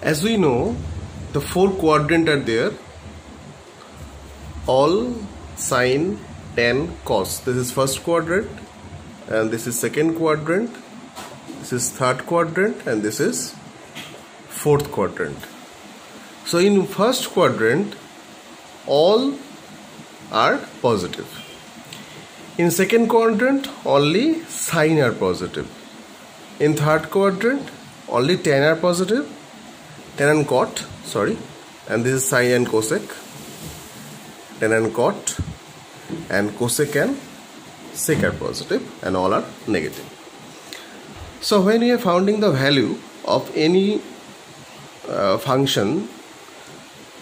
As we know, the four quadrants are there: all, sine, tan, cos. This is first quadrant, and this is second quadrant, this is third quadrant, and this is fourth quadrant. So in first quadrant, all are positive. In second quadrant, only sine are positive. In third quadrant, only tan are positive, tan and cot, and this is sine and cosec, tan and cot, and cosec and sec are positive, and all are negative. So when we are finding the value of any function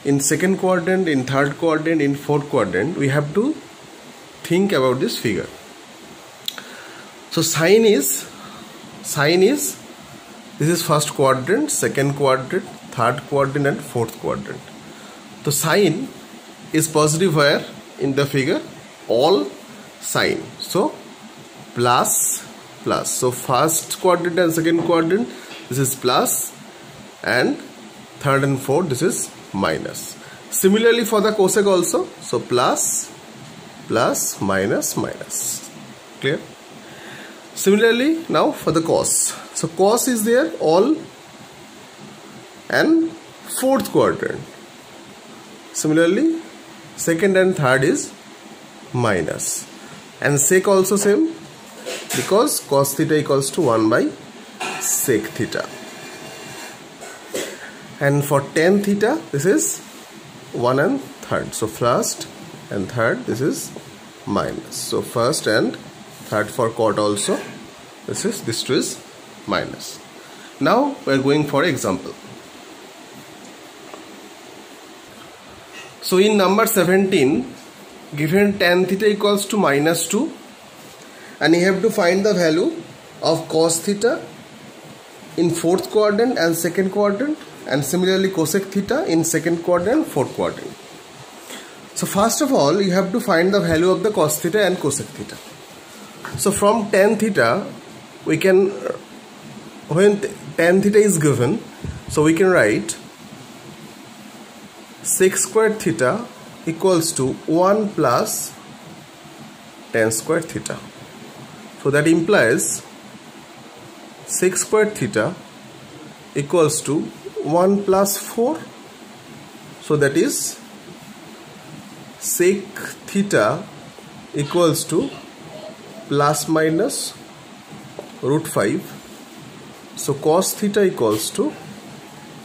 in second quadrant, in third quadrant, in fourth quadrant, we have to think about this figure. So sine is this is first quadrant, second quadrant, third quadrant, and fourth quadrant. So sine is positive where in the figure? All sine. So plus. So first quadrant and second quadrant, this is plus, and third and fourth, this is minus. Similarly for the cosec also, so plus, minus. Clear? Similarly now for the cos. So cos is there, all and fourth quadrant. Similarly second and third is minus, and sec also same, because cos theta equals to 1 by sec theta. And for tan theta, this is 1 and third. So first and third, this is minus. So first and third for cot also, this two is minus. Now we are going for example. So in number 17, given tan theta equals to -2, and you have to find the value of cos theta in fourth quadrant and second quadrant, and similarly cosec theta in second quadrant, fourth quadrant. So first of all, you have to find the value of the cos theta and cosec theta. So from tan theta, we can, when tan theta is given, so we can write sec squared theta equals to 1 plus tan squared theta. So that implies sec squared theta equals to 1 plus 4. So that is sec theta equals to plus minus root 5. So cos theta equals to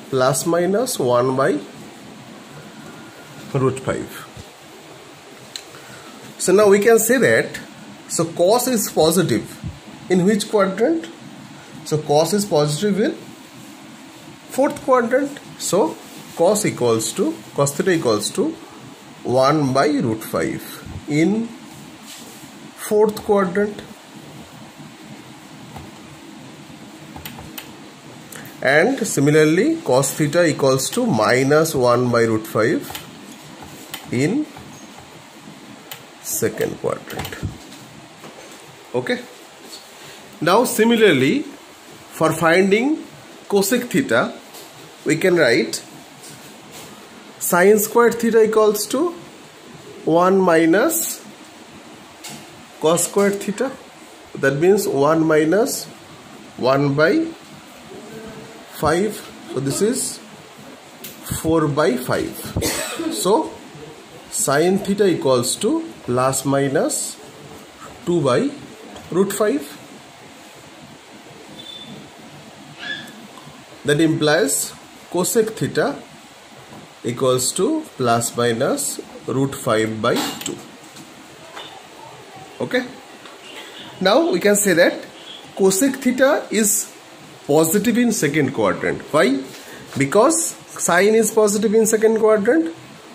plus minus 1 by root 5. So now we can say that, so cos is positive in which quadrant? So cos is positive in fourth quadrant. So cos theta equals to 1 by root 5 in fourth quadrant, and similarly cos theta equals to minus 1 by root 5 in second quadrant. Okay. Now similarly for finding cosec theta, we can write sine squared theta equals to 1 minus cos squared theta. That means 1 minus 1 by 5. So this is 4 by 5. So sine theta equals to plus minus 2 by root 5. That implies cosec theta equals to plus minus root 5 by 2. Okay. Now we can say that cosec theta is positive in second quadrant. Why? Because sine is positive in second quadrant.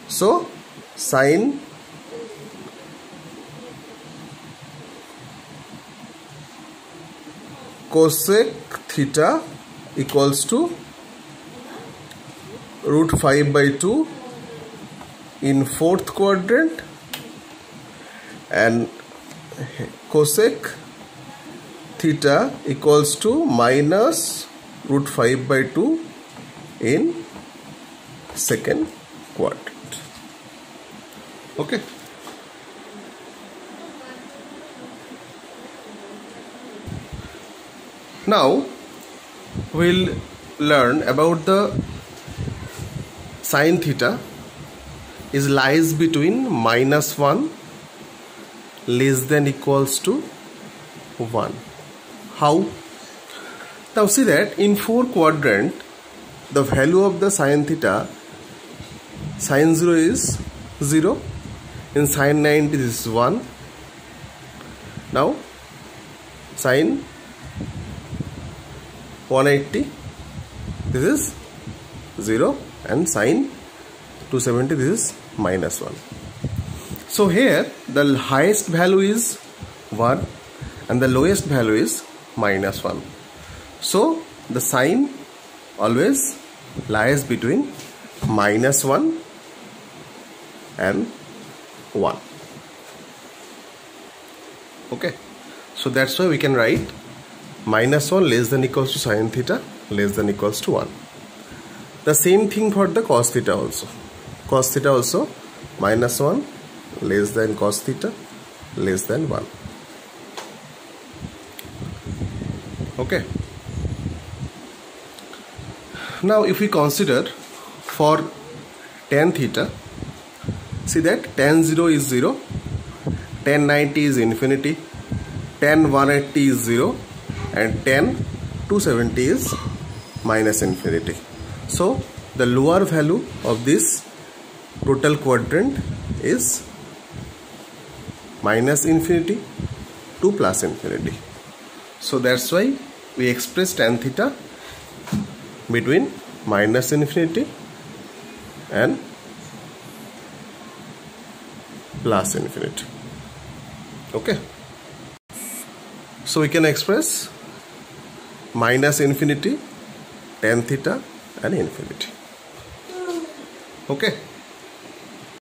So sine cosec theta equals to root 5 by 2 in fourth quadrant, and cosec theta equals to minus root 5 by 2 in second quadrant. Okay. Now we'll learn about the sin theta is lies between -1 less than equals to 1. How? Now see that in 4 quadrant the value of the sin theta, sin 0 is 0, in sin 90 this is 1. Now sin 180 this is 0, and sin 270 this is -1. So here the highest value is 1 and the lowest value is -1. So the sign always lies between -1 and 1. Okay, so that's why we can write -1 less than equals to sin theta less than equals to 1. The same thing for the cos theta also. Cos theta also -1 less than cos theta less than 1. Okay. Now if we consider for tan theta, see that tan 0 is 0, tan 90 is infinity, tan 180 is 0, and tan 270 is minus infinity. So the lower value of this total quadrant is minus infinity to plus infinity. So that's why we express tan theta between minus infinity and plus infinity. Okay, so we can express minus infinity, tan theta and infinity. Okay.